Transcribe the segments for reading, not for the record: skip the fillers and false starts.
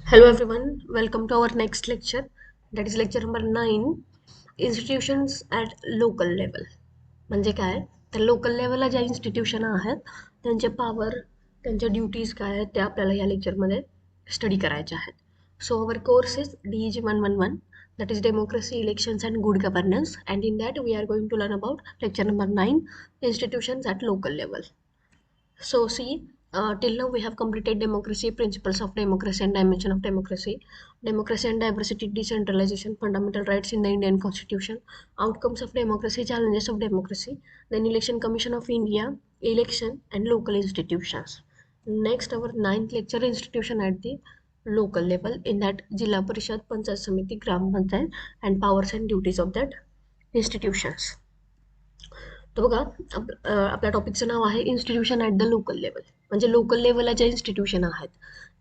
Hello everyone, welcome to our next lecture. That is lecture number 9, Institutions at Local Level. म्हणजे काय तर local लेवलला ज्या institution आहेत त्यांचे पॉवर त्यांच्या ड्युटीज काय आहेत ते आपल्याला या लेक्चरमध्ये स्टडी करायचे आहेत. So our course is DEG 111, that is Democracy, Elections and Good Governance, and in that we are going to learn about lecture number 9, Institutions at Local Level. So see, till now we have completed democracy, principles of democracy and dimension of democracy and diversity, decentralization, fundamental rights in the Indian Constitution, outcomes of democracy, challenges of democracy, then Election Commission of India, election and local institutions. Next, our ninth lecture, institution at the local level. In that, Jilla Parishad, Panchayat Samiti, Gram Panchayat, and powers and duties of that institutions. तर बघा आपल्या टॉपिकचं नाव आहे institution at the local level. म्हणजे local लेवलला ज्या institution आहेत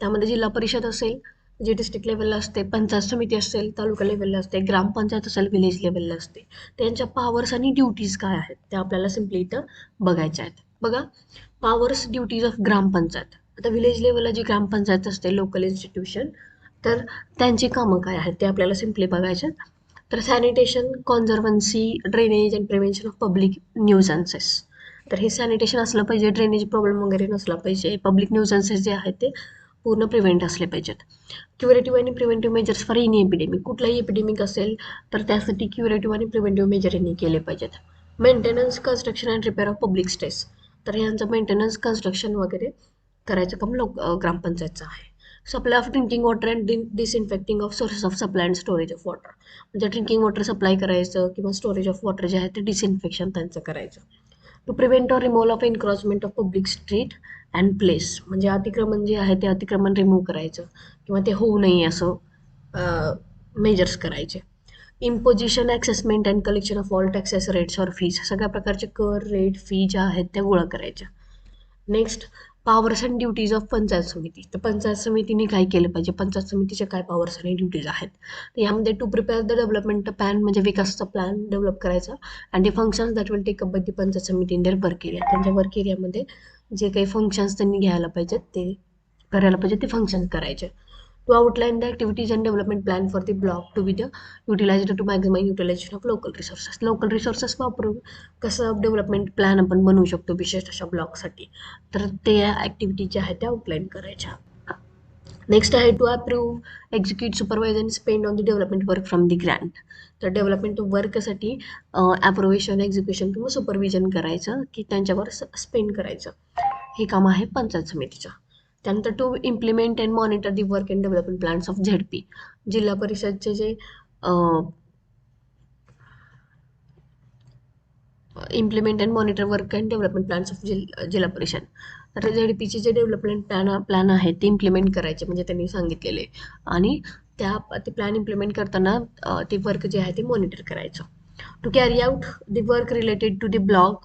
त्यामध्ये जिल्हा परिषद असेल, जे डिस्ट्रिक्ट लेवलला असते, पंचायत समिती असेल, तालुका लेवलला असते, ग्रामपंचायत असेल, विलेज लेवलला असते, त्यांच्या पॉवर्स आणि ड्युटीज काय आहेत त्या आपल्याला सिम्पली इथं बघायच्या आहेत. बघा, पॉवर्स ड्युटीज ऑफ ग्रामपंचायत. आता विलेज लेवलला जी ग्रामपंचायत असते, लोकल इन्स्टिट्यूशन, तर त्यांची कामं काय आहेत ते आपल्याला सिम्पली बघायचे आहेत. तर sanitation, conservancy, drainage and prevention of public nuisances. तर हे सॅनिटेशन असलं पाहिजे, ड्रेनेज प्रॉब्लेम वगैरे नसला पाहिजे, पब्लिक न्यूजन्सेस जे आहेत ते पूर्ण प्रिव्हेंट असले पाहिजेत. क्युरेटिव्ह आणि preventive measures for any epidemic. कुठलाही एपिडेमिक असेल तर त्यासाठी क्युरेटिव्ह आणि प्रिव्हेंटिव्ह मेजर यांनी केले पाहिजेत. Maintenance, construction and repair of public streets. तर यांचं मेंटेनन्स, कन्स्ट्रक्शन वगैरे करायचं काम ग्रामपंचायतचं आहे. Supply of drinking water and disinfecting of sources of supply and storage of water. म्हणजे ड्रिंकिंग वॉटर सप्लाय करायचं किंवा स्टोरेज ऑफ वॉटर जे आहे ते डिसइन्फेक्शन त्यांचं करायचं. To prevent or remove of encroachment of public street and place. म्हणजे अतिक्रमण जे आहे ते अतिक्रमण रिमूव्ह करायचं किंवा ते होऊ नये असं मेजर्स करायचे. Imposition, assessment and collection of all taxes, rates or fees. सगळ्या प्रकारचे कर, रेट, फी ज्या आहेत त्या गोळा करायच्या. Next, powers and duties of panchayat samiti. तर पंचायत समितीने काय केलं पाहिजे, पंचायत समितीचे काय पॉवर्स आणि ड्युटीज आहेत. तर यामध्ये to prepare the development plan, म्हणजे विकासाचा प्लॅन डेव्हलप करायचा. And the functions that will take up by the panchayat samiti in their work area. त्यांच्या वर्क एरियामध्ये जे काही फंक्शन्स त्यांनी घ्यायला पाहिजेत ते करायला पाहिजे, ते फंक्शन्स करायचे. To outline the activities and development plan for the block to be the utilised to maximise utilisation of local resources. Local resources वापरून कसं डेव्हलपमेंट प्लॅन आपण बनवू शकतो विशेष अशा ब्लॉकसाठी, तर ते ॲक्टिव्हिटी ज्या आहेत त्या आउटलाईन करायच्या. नेक्स्ट आहे to approve, execute, supervise and spend on the development work from the grant. तर डेव्हलपमेंट वर्कसाठी ॲप्रोव्हेशन, एक्झिक्युशन किंवा सुपरविजन करायचं की त्यांच्यावर स्पेंड करायचं, हे काम आहे पंचायत समितीचं. त्यानंतर to implement and monitor the work and development plans of ZP. जिल्हा परिषदचे जे implement and monitor work and development plans of Zilla Parishad. तर झेडपीचे जे डेव्हलपमेंट प्लॅन आहे ते इम्प्लिमेंट करायचे, म्हणजे त्यांनी सांगितलेले, आणि ते प्लॅन इम्प्लिमेंट करताना ते वर्क जे आहे ते मॉनिटर करायचं. To carry out the work related to the block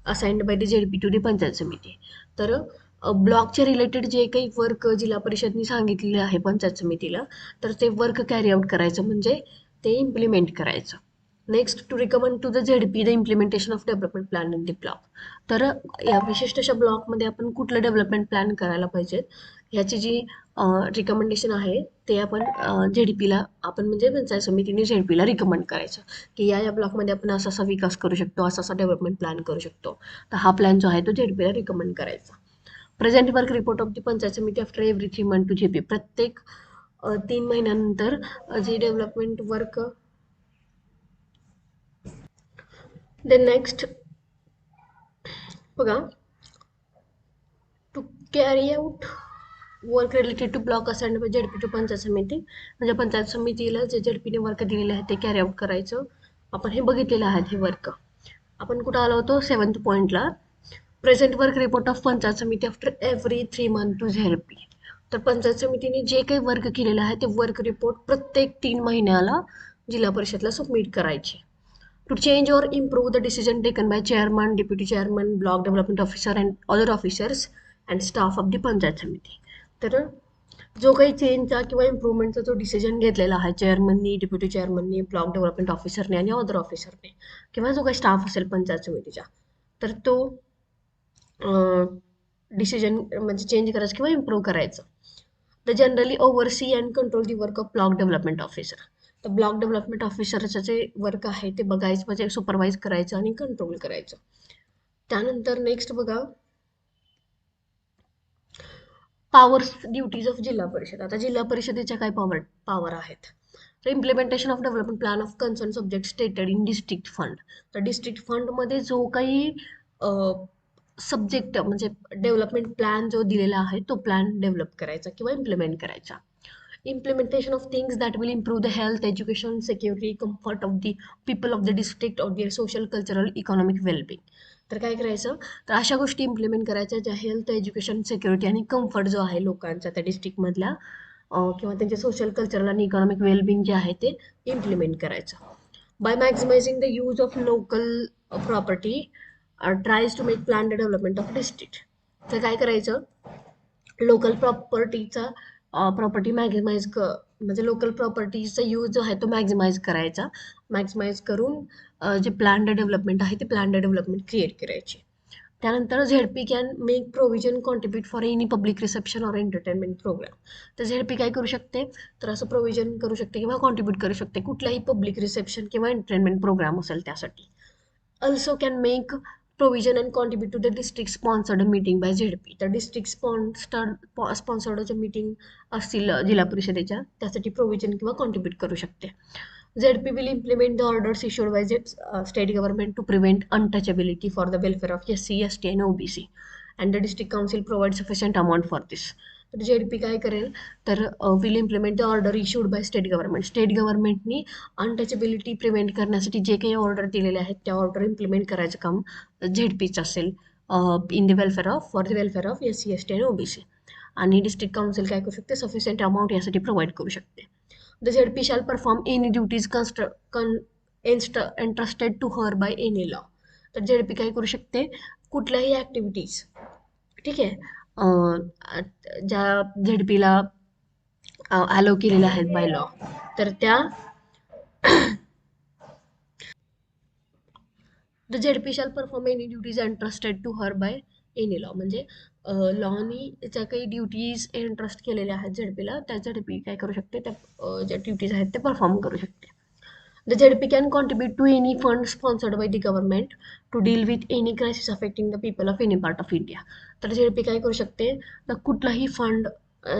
assigned by the ZP to the panchayat samiti. तर ब्लॉकचे रिलेटेड जे काही वर्क जिल्हा परिषदनी सांगितलेले आहे पंचायत समितीला, तर ते वर्क कॅरी आउट करायचं, म्हणजे ते इम्प्लिमेंट करायचं. Next, to recommend to the ZP the implementation of development plan in the block. तर या विशिष्ट अशा ब्लॉकमध्ये आपण कुठलं डेव्हलपमेंट प्लॅन करायला पाहिजेत ह्याची जी रिकमेंडेशन आहे ते आपण झेडपीला, आपण म्हणजे पंचायत समितीने झेडपीला रिकमेंड करायचं की या ब्लॉकमध्ये आपण असा असा विकास करू शकतो, असा असा डेव्हलपमेंट प्लॅन करू शकतो. तर हा प्लॅन जो आहे तो झेडपीला रिकमेंड करायचा. Present work report of the panchayat samiti after every 3 month to झेपी. प्रत्येक 3 महिन्यानंतर जे डेव्हलपमेंट वर्क. देन नेक्स्ट बघा, to carry out work related to block assigned by ZP to panchayat samiti. म्हणजे पंचायत समितीला जे झेडपीने वर्क दिलेले आहे ते कॅरी आउट करायचं. आपण हे बघितलेलं आहे हे वर्क. आपण कुठं आलो होतो 7th पॉईंटला. Present work report of panchayat samiti after every 3 month to ZP. तर पंचायत समितीने जे काही वर्क केलेलं आहे ते वर्क रिपोर्ट प्रत्येक 3 महिन्याला जिल्हा परिषदला सबमिट करायचे. टू चेंज और improve the decision taken by chairman, deputy chairman, block development officer and other officers and staff of the panchayat samiti. तर जो काही चेंजचा किंवा इम्प्रूव्हमेंटचा जो डिसिजन घेतलेला आहे चेअरमननी, डेप्युटी चेअरमननी, ब्लॉक डेव्हलपमेंट ऑफिसरने आणि अदर ऑफिसरने, किंवा जो काही स्टाफ असेल पंचायत समितीचा, तर तो डिसिजन म्हणजे चेंज करायचं किंवा इम्प्रूव्ह करायचं. The generally oversee and control the work of block development officer. तर ब्लॉक डेव्हलपमेंट ऑफिसरचं जे वर्क आहे ते बघायचं, म्हणजे सुपरवाइज करायचं आणि कंट्रोल करायचं. त्यानंतर नेक्स्ट बघा, पॉवर्स ड्युटीज ऑफ जिल्हा परिषद. आता जिल्हा परिषदेच्या काय पॉवर आहेत, तर implementation of development plan of concern subject stated in district fund. तर डिस्ट्रिक्ट फंडमध्ये जो काही सब्जेक्ट म्हणजे डेव्हलपमेंट प्लॅन जो दिलेला आहे तो प्लॅन डेव्हलप करायचा किंवा इम्प्लिमेंट करायचा. Implementation of things that will improve the health, education, security, comfort of the people of the district or their social, cultural, economic well-being. तर काय करायचं, तर अशा गोष्टी इम्प्लिमेंट करायच्या ज्या हेल्थ, एज्युकेशन, सिक्युरिटी आणि कम्फर्ट जो आहे लोकांचा त्या डिस्ट्रिक्टमधल्या किंवा त्यांचे सोशल, कल्चरल आणि इकॉनॉमिक वेलबिंग जे आहे ते इम्प्लिमेंट करायचं. By maximising the use of local property tries to make plan development of district. तर काय करायचं, लोकल प्रॉपर्टी मॅक्झिमाइज म्हणजे लोकल प्रॉपर्टीचा यूज जो आहे तो मॅक्झिमाइज करायचा. मॅक्झिमाइज करून जे प्लॅन्ड डेव्हलपमेंट आहे ते प्लॅन्ड डेव्हलपमेंट क्रिएट करायची. त्यानंतर ZP can make provision contribute for any public reception or entertainment program. तर झेडपी काय करू शकते, तर असं प्रोव्हिजन करू शकते किंवा कॉन्ट्रीब्यूट करू शकते कुठलाही पब्लिक रिसेप्शन किंवा एंटरटेनमेंट प्रोग्राम असेल त्यासाठी. Also can make provision and contribute to the district sponsored meeting by ZP. तर डिस्ट्रिक्ट स्पॉन्सर्ड जे मीटिंग असतील जिल्हा परिषदेच्या त्यासाठी प्रोव्हिजन किंवा कॉन्ट्रीब्यूट करू शकते. ZP will implement the orders issued by state government to prevent untouchability for the welfare of SC, ST and OBC, and the district council provides sufficient amount for this. तर ZP काय करेल, तर will implement the order issued by state government. State गव्हर्नमेंटनी untouchability prevent करण्यासाठी जे काही order दिलेले आहेत त्या ऑर्डर इम्प्लिमेंट करायचं काम झेडपीचं असेल in the welfare of for the welfare of SC, ST आणि OBC. आणि डिस्ट्रिक्ट काउन्सिल काय करू शकते, सफिशियंट अमाऊंट यासाठी प्रोव्हाइड करू शकते. The ZP shall perform any duties entrusted to her by any law. तर झेडपी काय करू शकते, कुठल्याही ॲक्टिव्हिटीज, ठीक आहे, ज्या झेडपीला अलाव केलेल्या आहेत बाय लॉ, तर त्या the ZP shall perform any duties entrusted to her by any law. म्हणजे लॉनी ज्या काही ड्युटीज एंट्रस्ट केलेल्या आहेत झेडपीला त्या झेडपी काय करू शकते, त्या ज्या ड्युटीज आहेत ते परफॉर्म करू शकते. The ZP can contribute to any fund sponsored by the government to deal with any crisis affecting the people of any part of India. तर ZP काय करू शकते, तर कुठलाही फंड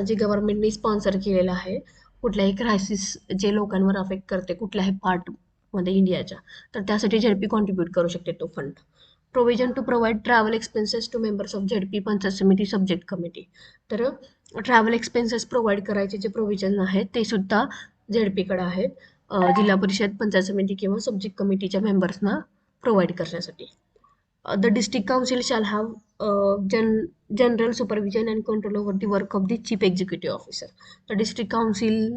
जे गव्हर्नमेंटने स्पॉन्सर केलेला आहे, कुठल्याही क्रायसिस जे लोकांवर अफेक्ट करते कुठल्याही पार्टमध्ये इंडियाच्या, तर त्यासाठी ZP कॉन्ट्रीब्यूट करू शकते तो fund. Provision to provide travel expenses to members of ZP panchayat samiti subject committee. तर ट्रॅव्हल एक्सपेन्सेस प्रोव्हाइड करायचे जे प्रोव्हिजन आहेत ते सुद्धा झेडपीकडे आहेत जिल्हा परिषद, पंचायत समिती किंवा सब्जेक्ट कमिटीच्या मेंबर्सना प्रोव्हाइड करण्यासाठी. The district council shall have general supervision and control over the work of the chief executive officer. तर डिस्ट्रिक्ट काउन्सिल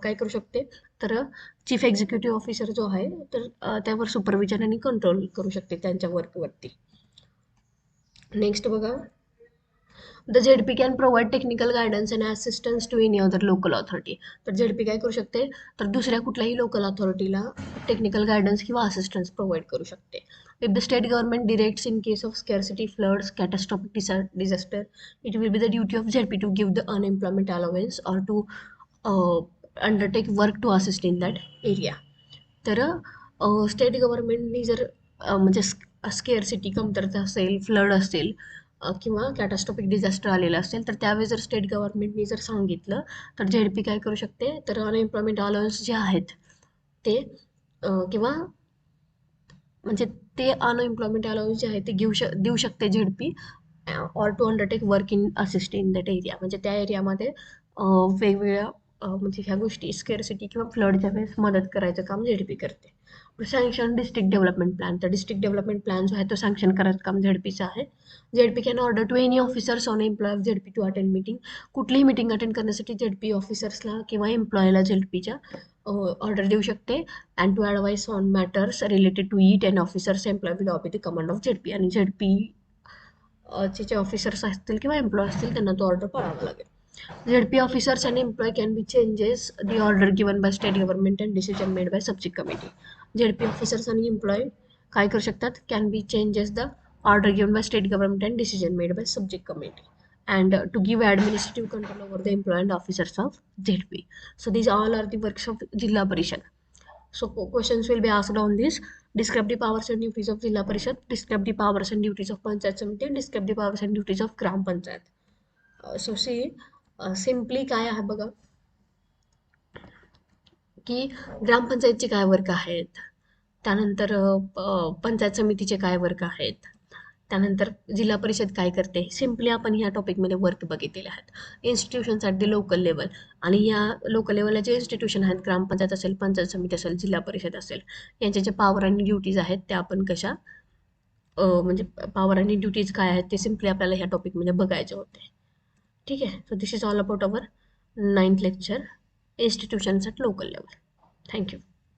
काय करू शकते, तर चीफ एक्झिक्युटिव्ह ऑफिसर जो आहे तर त्यावर सुपरविजन आणि कंट्रोल करू शकते त्यांच्या वर्कवरती. नेक्स्ट बघा, the ZP can provide technical guidance and assistance to any other local authority. तर झेडपी काय करू शकते, तर दुसऱ्या कुठल्याही लोकल अथॉरिटीला टेक्निकल गायडन्स किंवा असिस्टन्स प्रोव्हाइड करू शकते. If the state government directs in case of scarcity, floods, catastrophic disaster, it will be the duty of ZP to give the unemployment allowance or to undertake work to assist in that area. तर state गव्हर्नमेंटनी जर म्हणजे स्केअरसिटी कमतरता असेल, flood असेल किंवा कॅटास्ट्रॉफिक disaster आलेलं असेल, तर त्यावेळी जर स्टेट गव्हर्नमेंटनी जर सांगितलं तर झेडपी काय करू शकते, तर अनएम्प्लॉयमेंट अलाउन्स जे आहेत ते किंवा म्हणजे ते अनएम्प्लॉयमेंट अलाउन्स जे आहेत ते देऊ शकते ZP or to undertake work in assist in that area. म्हणजे त्या एरियामध्ये वेगवेगळ्या म्हणजे ह्या गोष्टी स्केअरसिटी किंवा फ्लडच्या वेळेस मदत करायचं काम झेडपी करते. Sanction district development plan. तर डिस्ट्रिक्ट डेव्हलपमेंट प्लॅन जो आहे तो सँक्शन करायचं काम झेडपीचं आहे. ZP can order to any officers on employ of ZP to attend meeting. कुठलीही मीटिंग अटेंड करण्यासाठी झेडपी ऑफिसर्सला किंवा एम्प्लॉयला झेडपीच्या ऑर्डर देऊ शकते. And to advise on matters related to it and officers employ will obey the command of ZP. आणि ZP चे ऑफिसर्स असतील किंवा एम्प्लॉय असतील त्यांना तो ऑर्डर पाळावा लागेल. ZP officers and employee can be changes the order given by state government and decision made by subject committee. ZP officers आणि employee काय करू शकतात, can be changes the order given by state government and decision made by subject committee. and to give administrative control over the employee and officers of ZP. So these all are the works of Jilla Parishad. So questions will be asked on this. Describe the powers and duties of Jilla Parishad. Describe the powers and duties of Panchayat Samiti. Describe the powers and duties of Gram Panchayat. So see, simply काय आहे बघा की ग्रामपंचायतचे काय work आहेत, त्यानंतर पंचायत समितीचे काय work आहेत, त्यानंतर जिल्हा परिषद काय करते, सिम्पली आपण ह्या टॉपिकमध्ये वर्क बघितलेले आहेत. Institutions at the local level, आणि या लोकल लेवलला जे इन्स्टिट्यूशन आहेत, ग्रामपंचायत असेल, पंचायत समिती असेल, जिल्हा परिषद असेल, यांच्या ज्या पॉवर आणि ड्युटीज आहेत त्या आपण कशा म्हणजे पॉवर आणि ड्युटीज काय आहेत ते सिम्पली आपल्याला ह्या टॉपिकमध्ये बघायचे होते. ठीक आहे. So this is all about our 9th lecture, institutions at local level. Thank you.